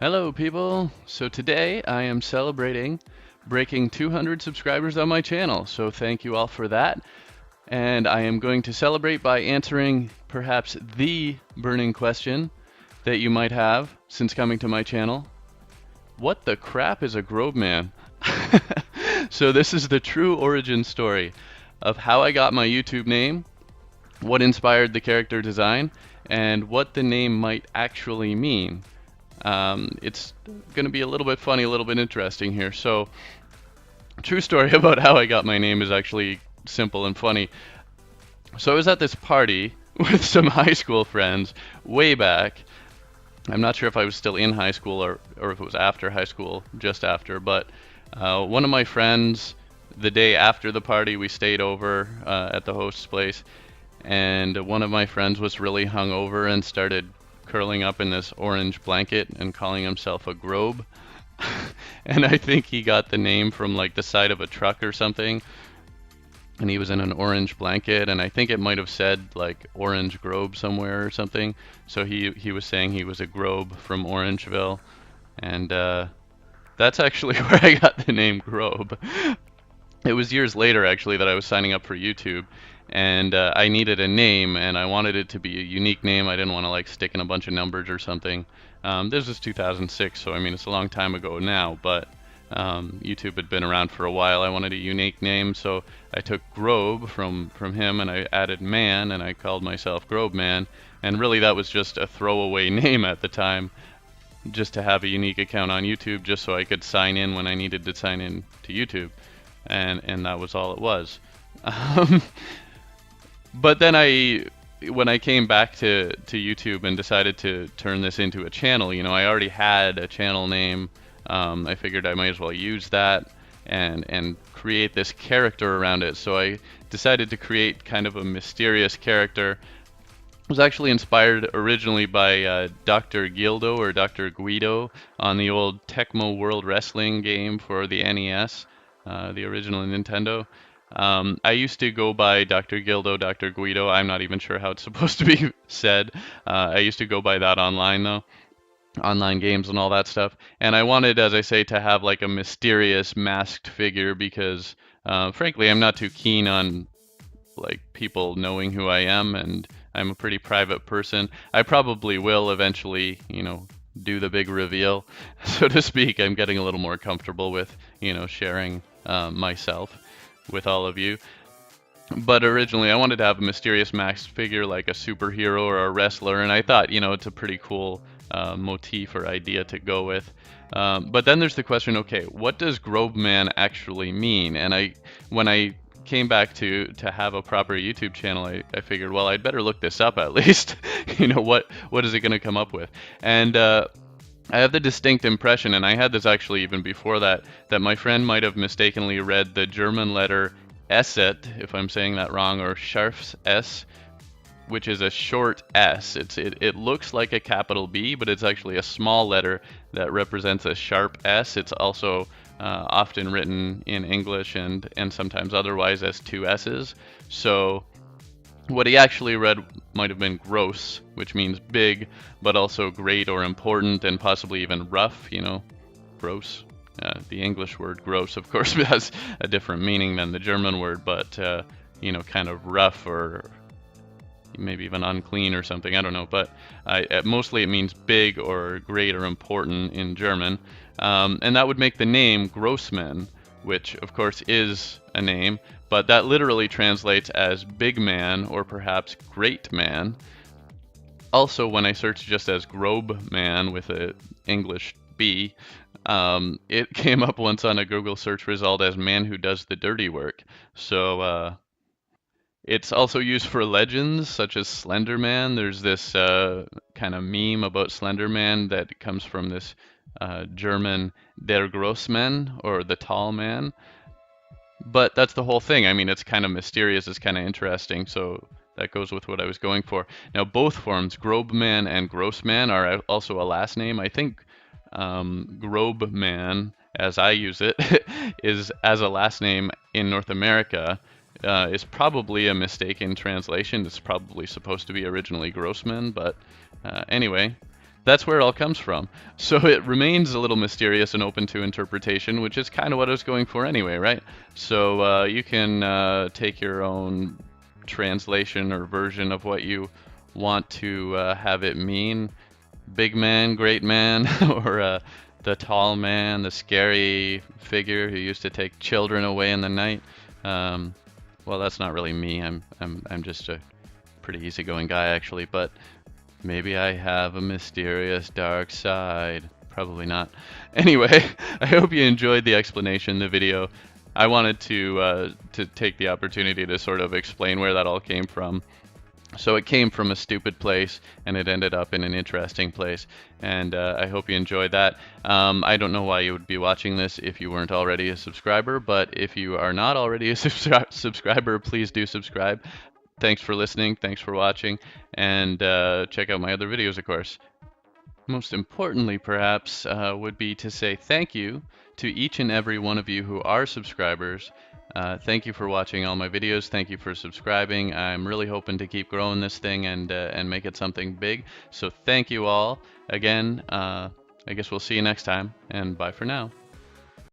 Hello, people. So today I am celebrating breaking 200 subscribers on my channel. So thank you all for that. And I am going to celebrate by answering perhaps the burning question that you might have since coming to my channel. What the crap is a Grobeman? So this is the true origin story of how I got my YouTube name, what inspired the character design, and what the name might actually mean. It's going to be a little bit funny, a little bit interesting here. So, true story about how I got my name is actually simple and funny. So I was at this party with some high school friends way back. I'm not sure if I was still in high school or if it was after high school, just after, but one of my friends, the day after the party, we stayed over at the host's place, and one of my friends was really hungover and started curling up in this orange blanket and calling himself a grobe. And I think he got the name from like the side of a truck or something. And he was in an orange blanket, and I think it might have said like Orange Grobe somewhere or something. So he was saying he was a grobe from Orangeville, and that's actually where I got the name Grobe. It was years later actually that I was signing up for YouTube, and I needed a name, and I wanted it to be a unique name. I didn't want to like stick in a bunch of numbers or something. This was 2006, so I mean it's a long time ago now, but YouTube had been around for a while. I wanted a unique name, so I took Grobe from him, and I added Man, and I called myself Grobeman. And really that was just a throwaway name at the time, just to have a unique account on YouTube, just so I could sign in when I needed to sign in to YouTube. And that was all it was. Um, but then when I came back to YouTube and decided to turn this into a channel, you know, I already had a channel name. I figured I might as well use that and create this character around it. So I decided to create kind of a mysterious character. It was actually inspired originally by Dr. Gildo or Dr. Guido on the old Tecmo World Wrestling game for the NES, the original Nintendo. I used to go by Dr. Gildo, Dr. Guido. I'm not even sure how it's supposed to be said. I used to go by that online though, online games and all that stuff. And I wanted, as I say, to have like a mysterious masked figure because, frankly, I'm not too keen on like people knowing who I am, and I'm a pretty private person. I probably will eventually, you know, do the big reveal, so to speak. I'm getting a little more comfortable with, you know, sharing myself with all of you. But originally I wanted to have a mysterious masked figure like a superhero or a wrestler, and I thought, you know, it's a pretty cool motif or idea to go with. But then there's the question, okay, what does Grobeman actually mean? And when I came back to have a proper YouTube channel, I figured, well, I'd better look this up at least. You know, what is it going to come up with? And I have the distinct impression, and I had this actually even before that, that my friend might have mistakenly read the German letter Esset, if I'm saying that wrong, or Scharf's S, which is a short S. It looks like a capital B, but it's actually a small letter that represents a sharp S. It's also often written in English and sometimes otherwise as two S's. So what he actually read might have been gross, which means big, but also great or important and possibly even rough, you know, gross. The English word gross, of course, has a different meaning than the German word, but, you know, kind of rough or maybe even unclean or something, I don't know. But mostly it means big or great or important in German. And that would make the name Großmann, which, of course, is a name, but that literally translates as big man or perhaps great man. Also, when I searched just as Grobeman with an English B, it came up once on a Google search result as man who does the dirty work. So it's also used for legends such as Slender Man. There's this kind of meme about Slender Man that comes from this German Der Großmann, or the tall man. But that's the whole thing. I mean, it's kind of mysterious, it's kind of interesting, so that goes with what I was going for. Now, both forms, Grobeman and Grossman, are also a last name. I think Grobeman, as I use it, is as a last name in North America. Is probably a mistaken translation. It's probably supposed to be originally Grossman, but anyway, That's where it all comes from. So it remains a little mysterious and open to interpretation, which is kind of what I was going for anyway, right? So you can take your own translation or version of what you want to have it mean. Big man, great man, or the tall man, the scary figure who used to take children away in the night. Um, well, that's not really me. I'm just a pretty easygoing guy actually, but maybe I have a mysterious dark side. Probably not. Anyway, I hope you enjoyed the explanation, the video. I wanted to take the opportunity to sort of explain where that all came from. So it came from a stupid place and it ended up in an interesting place. And I hope you enjoyed that. I don't know why you would be watching this if you weren't already a subscriber, but if you are not already a subscriber, please do subscribe. Thanks for listening, thanks for watching, and check out my other videos, of course. Most importantly, perhaps, would be to say thank you to each and every one of you who are subscribers. Thank you for watching all my videos. Thank you for subscribing. I'm really hoping to keep growing this thing and make it something big. So thank you all. Again, I guess we'll see you next time, and bye for now.